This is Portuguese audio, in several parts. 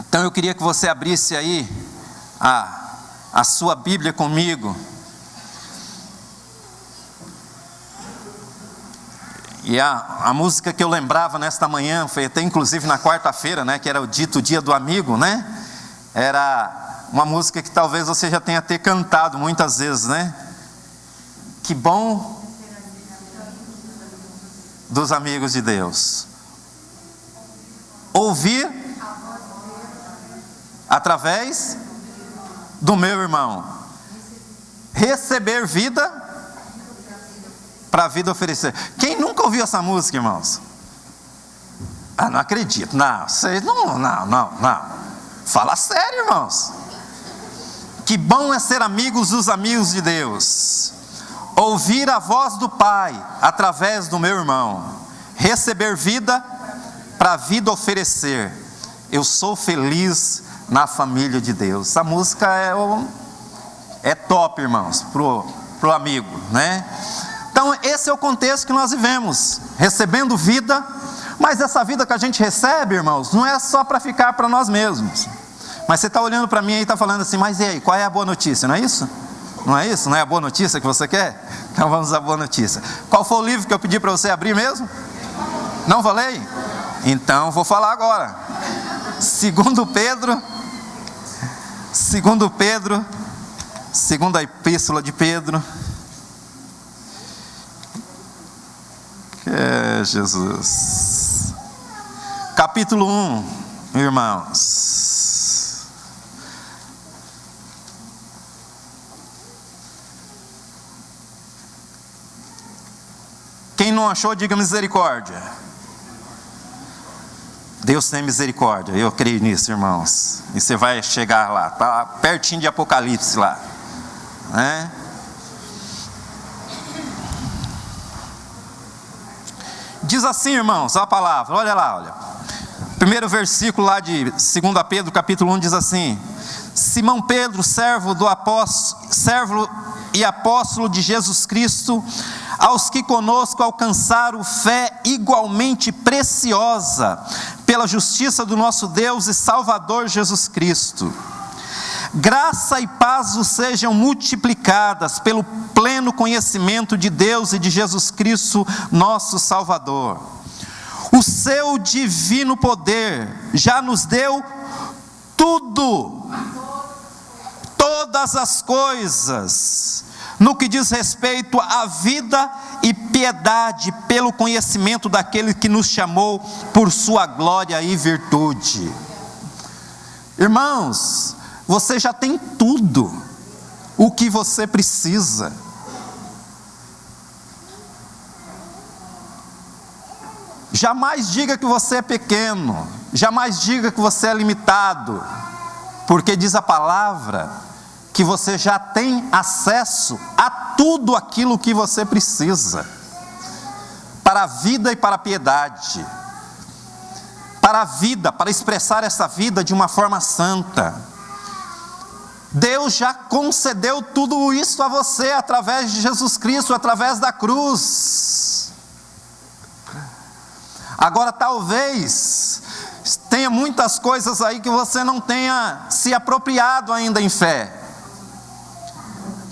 Então eu queria que você abrisse aí a sua Bíblia comigo. E a música que eu lembrava nesta manhã, foi até inclusive na quarta-feira, né, que era o dito dia do amigo, né? Era uma música que talvez você já tenha até cantado muitas vezes, né? Que bom dos amigos de Deus. Ouvir através do meu irmão. Receber vida para a vida oferecer. Quem nunca ouviu essa música, irmãos? Ah, não acredito. Não, vocês não. Fala sério, irmãos. Que bom é ser amigos dos amigos de Deus. Ouvir a voz do Pai através do meu irmão. Receber vida para a vida oferecer. Eu sou feliz na família de Deus. Essa música é top, irmãos, pro amigo, né? Então esse é o contexto que nós vivemos, recebendo vida, mas essa vida que a gente recebe, irmãos, não é só para ficar para nós mesmos. Mas você está olhando para mim e está falando assim, mas e aí, qual é a boa notícia? Não é isso? Não é isso? Não é a boa notícia que você quer? Então vamos à boa notícia. Qual foi o livro que eu pedi para você abrir mesmo? Não falei? Então vou falar agora. Segunda epístola de Pedro. Jesus. Capítulo 1, irmãos. Quem não achou, diga misericórdia. Deus tem misericórdia, eu creio nisso, irmãos. E você vai chegar lá, está pertinho de Apocalipse lá, né? Diz assim, irmãos, a palavra, olha lá. Primeiro versículo lá de 2 Pedro, capítulo 1, diz assim: Simão Pedro, servo e apóstolo de Jesus Cristo, aos que conosco alcançaram fé igualmente preciosa, pela justiça do nosso Deus e Salvador Jesus Cristo. Graça e paz vos sejam multiplicadas pelo pleno conhecimento de Deus e de Jesus Cristo, nosso Salvador. O seu divino poder já nos deu tudo, todas as coisas, no que diz respeito à vida e piedade, pelo conhecimento daquele que nos chamou por sua glória e virtude. Irmãos, você já tem tudo o que você precisa. Jamais diga que você é pequeno, jamais diga que você é limitado, porque diz a palavra que você já tem acesso a tudo aquilo que você precisa, para a vida e para a piedade, para a vida, para expressar essa vida de uma forma santa. Deus já concedeu tudo isso a você, através de Jesus Cristo, através da cruz. Agora talvez tenha muitas coisas aí que você não tenha se apropriado ainda em fé.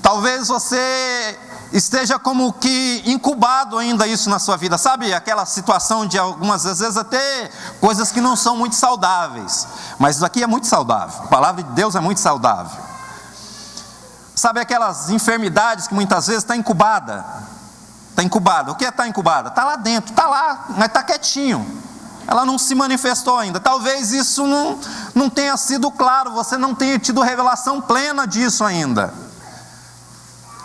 Talvez você esteja como que incubado ainda isso na sua vida, sabe? Aquela situação de algumas vezes até coisas que não são muito saudáveis, mas isso aqui é muito saudável, a palavra de Deus é muito saudável. Sabe aquelas enfermidades que muitas vezes está incubada? Está incubada. O que é estar incubada? Está lá dentro, está lá, mas está quietinho. Ela não se manifestou ainda. Talvez isso não tenha sido claro, você não tenha tido revelação plena disso ainda.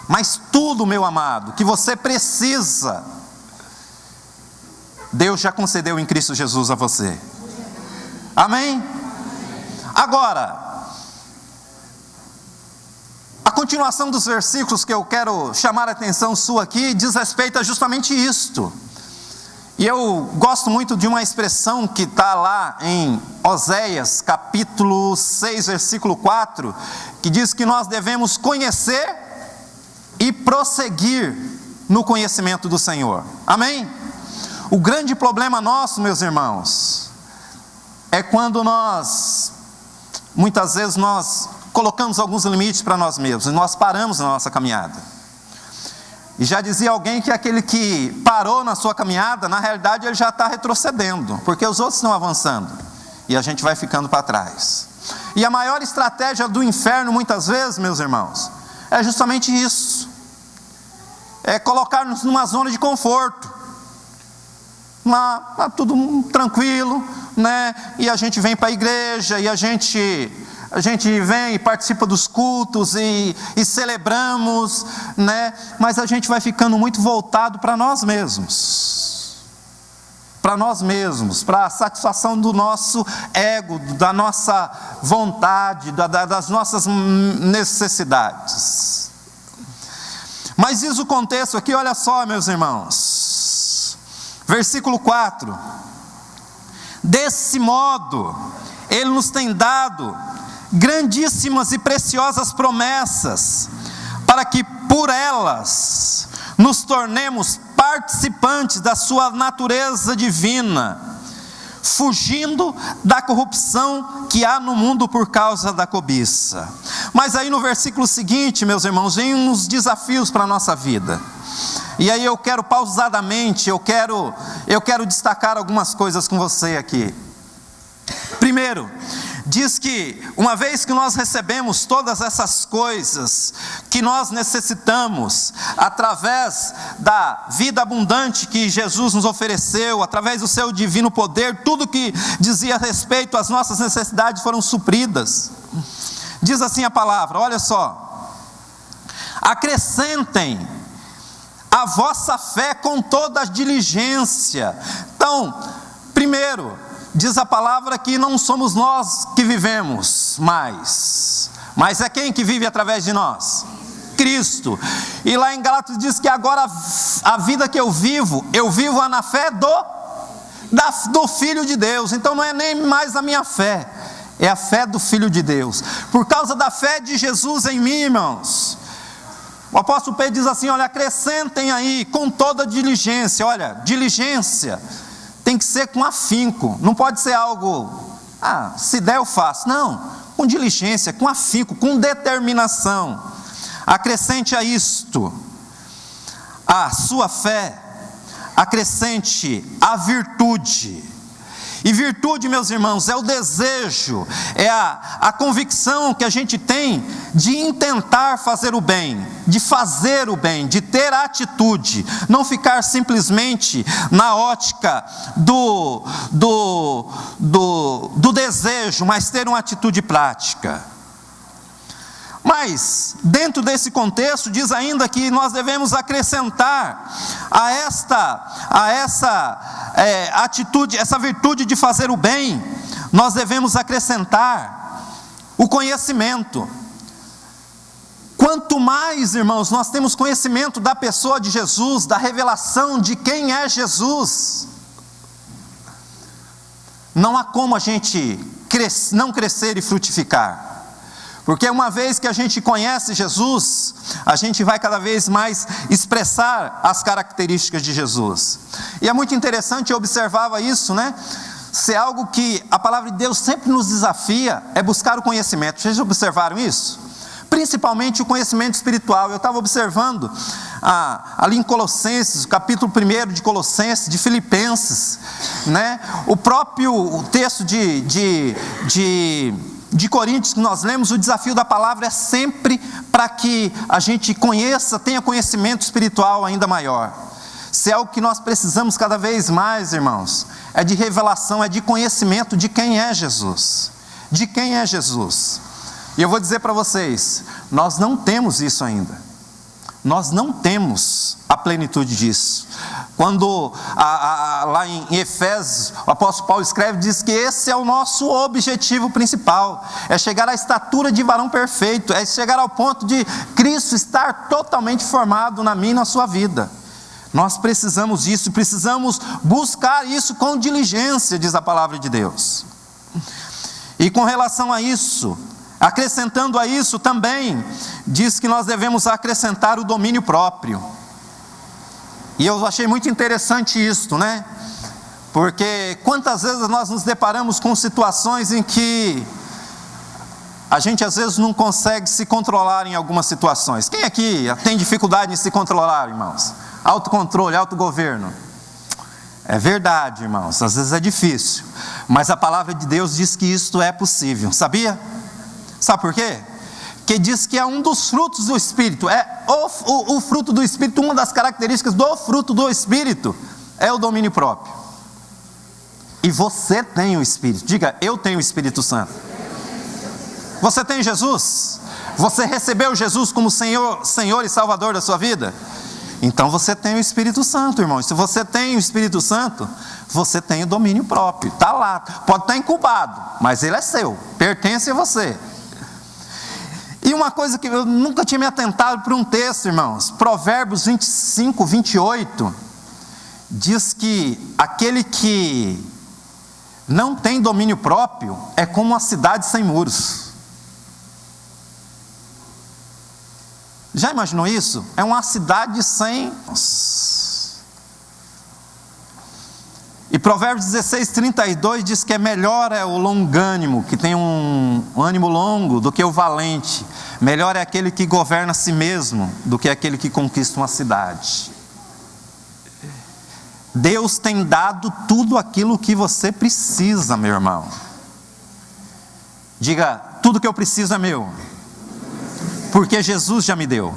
Mas tudo, meu amado, que você precisa, Deus já concedeu em Cristo Jesus a você. Amém? Agora, a continuação dos versículos que eu quero chamar a atenção sua aqui diz respeito a justamente isto. E eu gosto muito de uma expressão que está lá em Oséias, capítulo 6, versículo 4, que diz que nós devemos conhecer e prosseguir no conhecimento do Senhor. Amém? O grande problema nosso, meus irmãos, é quando nós muitas vezes nós colocamos alguns limites para nós mesmos, e nós paramos na nossa caminhada. E já dizia alguém que aquele que parou na sua caminhada, na realidade ele já está retrocedendo, porque os outros estão avançando, e a gente vai ficando para trás. E a maior estratégia do inferno, muitas vezes, meus irmãos, é justamente isso. É colocar-nos numa zona de conforto. Tudo tranquilo, né? E a gente vem para a igreja, e a gente vem e participa dos cultos, e celebramos, né? Mas a gente vai ficando muito voltado para nós mesmos. Para a satisfação do nosso ego, da nossa vontade, das nossas necessidades. Mas diz o contexto aqui, olha só, meus irmãos, versículo 4: desse modo, Ele nos tem dado grandíssimas e preciosas promessas, para que por elas nos tornemos participantes da sua natureza divina, fugindo da corrupção que há no mundo por causa da cobiça. Mas aí no versículo seguinte, meus irmãos, vem uns desafios para a nossa vida. E aí eu quero pausadamente, eu quero destacar algumas coisas com você aqui. Primeiro, diz que uma vez que nós recebemos todas essas coisas que nós necessitamos, através da vida abundante que Jesus nos ofereceu, através do seu divino poder, tudo que dizia respeito às nossas necessidades foram supridas. Diz assim a palavra, olha só: acrescentem a vossa fé com toda a diligência. Então, primeiro, diz a palavra que não somos nós que vivemos mais, mas é quem que vive através de nós? Cristo. E lá em Gálatas diz que agora a vida que eu vivo na fé do Filho de Deus. Então não é nem mais a minha fé, é a fé do Filho de Deus, por causa da fé de Jesus em mim, irmãos. O apóstolo Pedro diz assim, olha, acrescentem aí com toda diligência. Olha, diligência tem que ser com afinco, não pode ser algo, se der eu faço. Não, com diligência, com afinco, com determinação. Acrescente a isto a sua fé, acrescente a virtude. E virtude, meus irmãos, é o desejo, é a convicção que a gente tem de intentar fazer o bem, de fazer o bem, de ter a atitude, não ficar simplesmente na ótica do desejo, mas ter uma atitude prática. Mas, dentro desse contexto, diz ainda que nós devemos acrescentar a essa atitude, essa virtude de fazer o bem, nós devemos acrescentar o conhecimento. Quanto mais, irmãos, nós temos conhecimento da pessoa de Jesus, da revelação de quem é Jesus, não há como a gente não crescer e frutificar. Porque uma vez que a gente conhece Jesus, a gente vai cada vez mais expressar as características de Jesus. E é muito interessante, eu observava isso, né? Se é algo que a palavra de Deus sempre nos desafia, é buscar o conhecimento. Vocês observaram isso? Principalmente o conhecimento espiritual. Eu estava observando ali em Colossenses, capítulo 1 de Colossenses, de Filipenses, né? O próprio texto de Coríntios que nós lemos, o desafio da palavra é sempre para que a gente conheça, tenha conhecimento espiritual ainda maior. Se é algo que nós precisamos cada vez mais, irmãos, é de revelação, é de conhecimento de quem é Jesus. De quem é Jesus. E eu vou dizer para vocês, nós não temos isso ainda. Nós não temos a plenitude disso. Quando lá em Efésios, o apóstolo Paulo escreve, diz que esse é o nosso objetivo principal, é chegar à estatura de varão perfeito, é chegar ao ponto de Cristo estar totalmente formado na minha e na sua vida. Nós precisamos disso, precisamos buscar isso com diligência, diz a palavra de Deus. E com relação a isso, acrescentando a isso também, diz que nós devemos acrescentar o domínio próprio. E eu achei muito interessante isso, né? Porque quantas vezes nós nos deparamos com situações em que a gente às vezes não consegue se controlar em algumas situações. Quem aqui tem dificuldade em se controlar, irmãos? Autocontrole, autogoverno. É verdade, irmãos, às vezes é difícil, mas a palavra de Deus diz que isto é possível, sabia? Sabe por quê? Que diz que é um dos frutos do Espírito, o fruto do Espírito, uma das características do fruto do Espírito é o domínio próprio. E você tem o Espírito, diga, eu tenho o Espírito Santo. Você tem Jesus? Você recebeu Jesus como Senhor e Salvador da sua vida? Então você tem o Espírito Santo, irmão. E se você tem o Espírito Santo, você tem o domínio próprio. Está lá, pode estar incubado, mas ele é seu, pertence a você. E uma coisa que eu nunca tinha me atentado para um texto, irmãos, Provérbios 25, 28, diz que aquele que não tem domínio próprio é como uma cidade sem muros. Já imaginou isso? É uma cidade sem... E Provérbios 16, 32 diz que melhor é o longânimo, que tem um ânimo longo, do que o valente. Melhor é aquele que governa a si mesmo, do que aquele que conquista uma cidade. Deus tem dado tudo aquilo que você precisa, meu irmão. Diga, tudo que eu preciso é meu. Porque Jesus já me deu.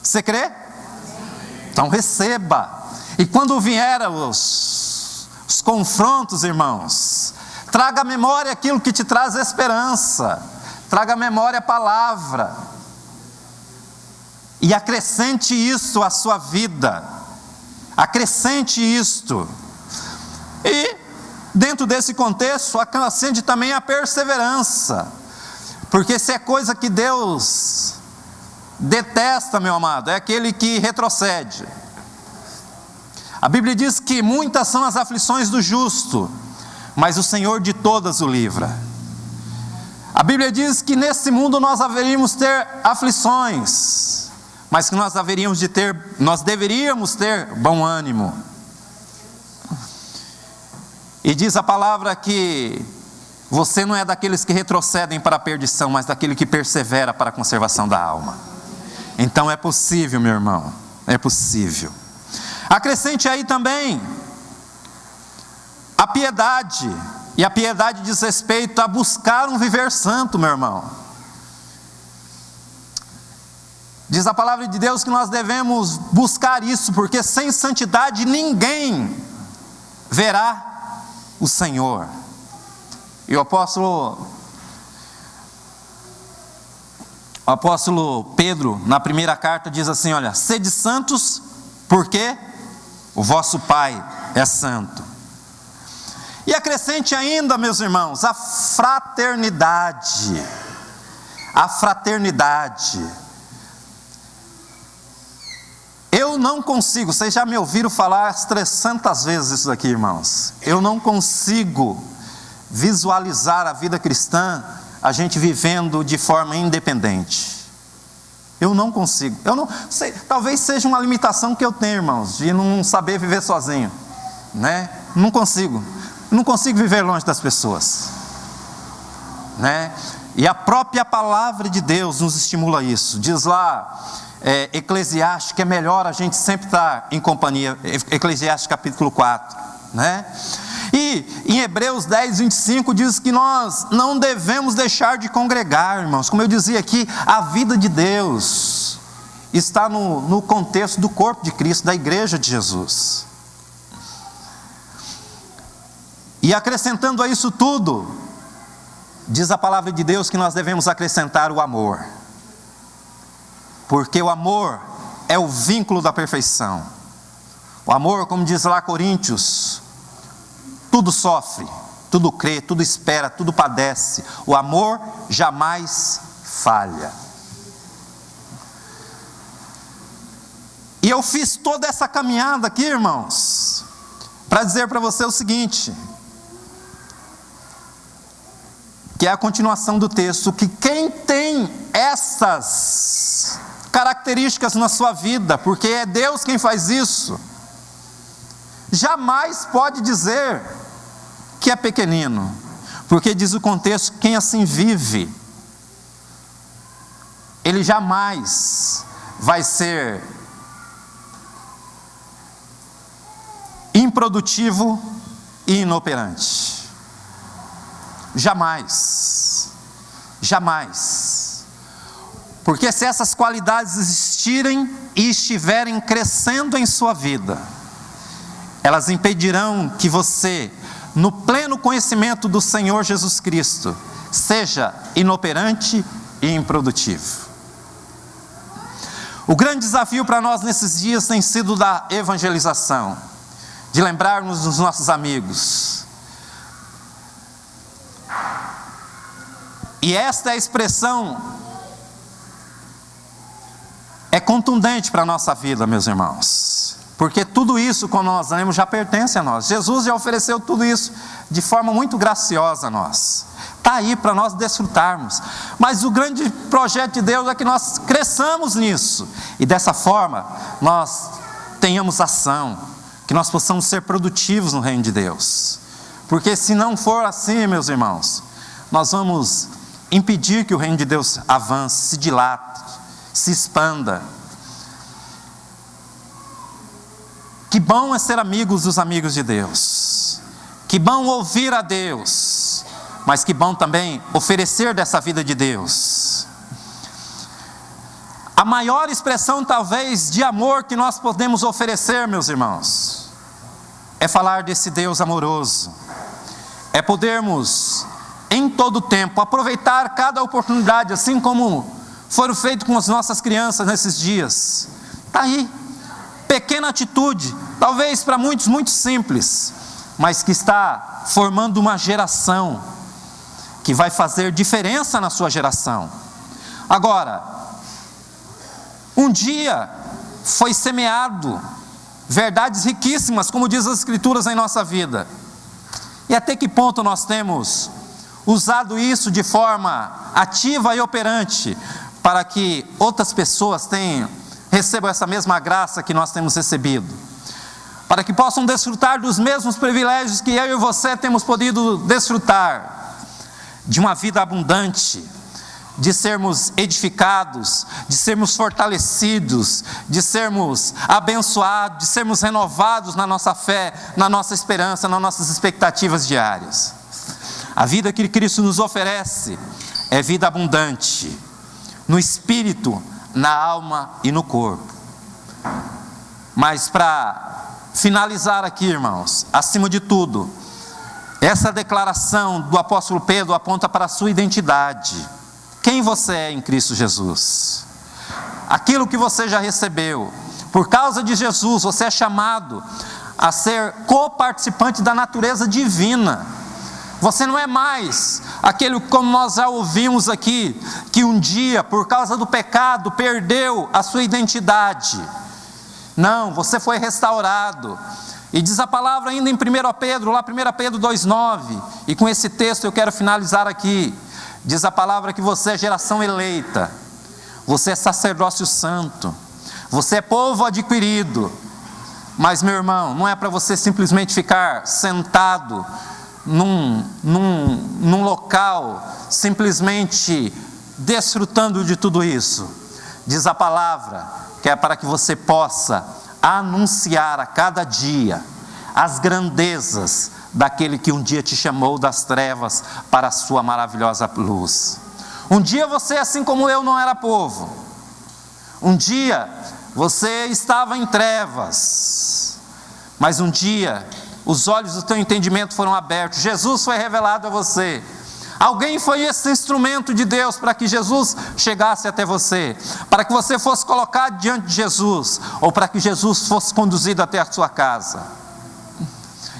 Você crê? Então receba. E quando vier os confrontos, irmãos, traga à memória aquilo que te traz esperança. Traga à memória a palavra. E acrescente isso à sua vida. Acrescente isto. E dentro desse contexto, acrescente também a perseverança. Porque se é coisa que Deus detesta, meu amado, é aquele que retrocede. A Bíblia diz que muitas são as aflições do justo, mas o Senhor de todas o livra. A Bíblia diz que nesse mundo nós haveríamos ter aflições, mas que nós deveríamos ter bom ânimo. E diz a palavra que você não é daqueles que retrocedem para a perdição, mas daquele que persevera para a conservação da alma. Então é possível, meu irmão, é possível. Acrescente aí também a piedade, e a piedade diz respeito a buscar um viver santo, meu irmão. Diz a palavra de Deus que nós devemos buscar isso, porque sem santidade ninguém verá o Senhor. E o apóstolo Pedro, na primeira carta, diz assim, olha, sede santos, porque o vosso Pai é santo. E acrescente ainda, meus irmãos, a fraternidade. A fraternidade. Eu não consigo, vocês já me ouviram falar 300 vezes isso daqui, irmãos. Eu não consigo visualizar a vida cristã, a gente vivendo de forma independente. Eu não consigo. Eu não sei, talvez seja uma limitação que eu tenho, irmãos, de não saber viver sozinho, né? Não consigo viver longe das pessoas, né? E a própria palavra de Deus nos estimula a isso. Diz lá, Eclesiastes, que é melhor a gente sempre estar em companhia. Eclesiastes capítulo 4, né? E em Hebreus 10, 25 diz que nós não devemos deixar de congregar, irmãos. Como eu dizia aqui, a vida de Deus está no contexto do corpo de Cristo, da igreja de Jesus. E acrescentando a isso tudo, diz a palavra de Deus que nós devemos acrescentar o amor. Porque o amor é o vínculo da perfeição. O amor, como diz lá Coríntios, tudo sofre, tudo crê, tudo espera, tudo padece. O amor jamais falha. E eu fiz toda essa caminhada aqui, irmãos, para dizer para você o seguinte, que é a continuação do texto, que quem tem essas características na sua vida, porque é Deus quem faz isso, jamais pode dizer que é pequenino, Porque diz o contexto, quem assim vive, ele jamais vai ser improdutivo e inoperante. Jamais. Jamais. Porque se essas qualidades existirem e estiverem crescendo em sua vida, elas impedirão que você, no pleno conhecimento do Senhor Jesus Cristo, seja inoperante e improdutivo. O grande desafio para nós nesses dias tem sido da evangelização, de lembrarmos dos nossos amigos. E esta é a expressão, é contundente para a nossa vida, meus irmãos. Porque tudo isso, quando nós lemos, já pertence a nós. Jesus já ofereceu tudo isso de forma muito graciosa a nós. Está aí para nós desfrutarmos. Mas o grande projeto de Deus é que nós cresçamos nisso. E dessa forma, nós tenhamos ação. Que nós possamos ser produtivos no reino de Deus. Porque se não for assim, meus irmãos, nós vamos impedir que o reino de Deus avance, se dilate, se expanda. Que bom é ser amigos dos amigos de Deus. Que bom ouvir a Deus. Mas que bom também oferecer dessa vida de Deus. A maior expressão talvez de amor que nós podemos oferecer, meus irmãos, é falar desse Deus amoroso. É podermos em todo tempo aproveitar cada oportunidade, assim como foram feito com as nossas crianças nesses dias. Está aí, pequena atitude, talvez para muitos muito simples, mas que está formando uma geração que vai fazer diferença na sua geração. Agora, um dia foi semeado verdades riquíssimas, como diz as Escrituras, em nossa vida. E até que ponto nós temos usado isso de forma ativa e operante para que outras pessoas recebam essa mesma graça que nós temos recebido, para que possam desfrutar dos mesmos privilégios que eu e você temos podido desfrutar, de uma vida abundante, de sermos edificados, de sermos fortalecidos, de sermos abençoados, de sermos renovados na nossa fé, na nossa esperança, nas nossas expectativas diárias. A vida que Cristo nos oferece é vida abundante, no espírito, na alma e no corpo. Mas para finalizar aqui, irmãos, acima de tudo, essa declaração do apóstolo Pedro aponta para a sua identidade. Quem você é em Cristo Jesus? Aquilo que você já recebeu. Por causa de Jesus, você é chamado a ser coparticipante da natureza divina. Você não é mais aquele, como nós já ouvimos aqui, que um dia, por causa do pecado, perdeu a sua identidade. Não, você foi restaurado. E diz a palavra ainda em 1 Pedro, lá 1 Pedro 2,9, e com esse texto eu quero finalizar aqui. Diz a palavra que você é geração eleita, você é sacerdócio santo, você é povo adquirido. Mas, meu irmão, não é para você simplesmente ficar sentado num local, simplesmente desfrutando de tudo isso. Diz a palavra que é para que você possa anunciar a cada dia as grandezas daquele que um dia te chamou das trevas para a sua maravilhosa luz. Um dia você, assim como eu, não era povo. Um dia você estava em trevas, mas um dia os olhos do teu entendimento foram abertos. Jesus foi revelado a você. Alguém foi esse instrumento de Deus para que Jesus chegasse até você, para que você fosse colocado diante de Jesus, ou para que Jesus fosse conduzido até a sua casa.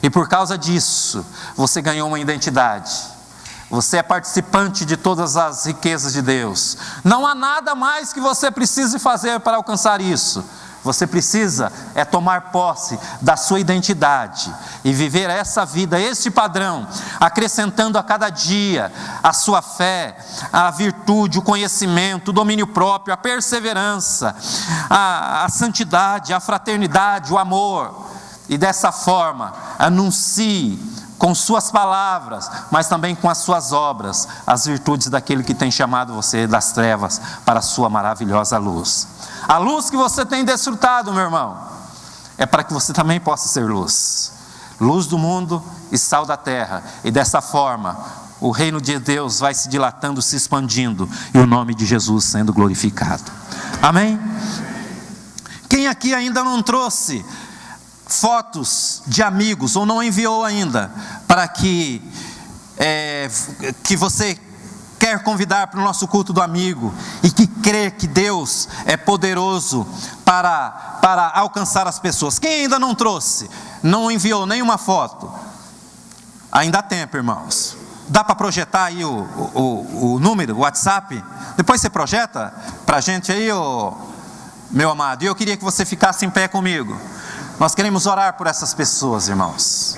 E por causa disso, você ganhou uma identidade. Você é participante de todas as riquezas de Deus. Não há nada mais que você precise fazer para alcançar isso. Você precisa tomar posse da sua identidade e viver essa vida, esse padrão, acrescentando a cada dia a sua fé, a virtude, o conhecimento, o domínio próprio, a perseverança, a santidade, a fraternidade, o amor. E dessa forma, anuncie com suas palavras, mas também com as suas obras, as virtudes daquele que tem chamado você das trevas para a sua maravilhosa luz. A luz que você tem desfrutado, meu irmão, é para que você também possa ser luz. Luz do mundo e sal da terra. E dessa forma, o reino de Deus vai se dilatando, se expandindo, e o nome de Jesus sendo glorificado. Amém? Quem aqui ainda não trouxe fotos de amigos, ou não enviou ainda, para que você quer convidar para o nosso culto do amigo, e que crê que Deus é poderoso para alcançar as pessoas? Quem ainda não trouxe, não enviou nenhuma foto? Ainda há tempo, irmãos. Dá para projetar aí o número, o WhatsApp? Depois você projeta para a gente aí, meu amado. E eu queria que você ficasse em pé comigo. Nós queremos orar por essas pessoas, irmãos.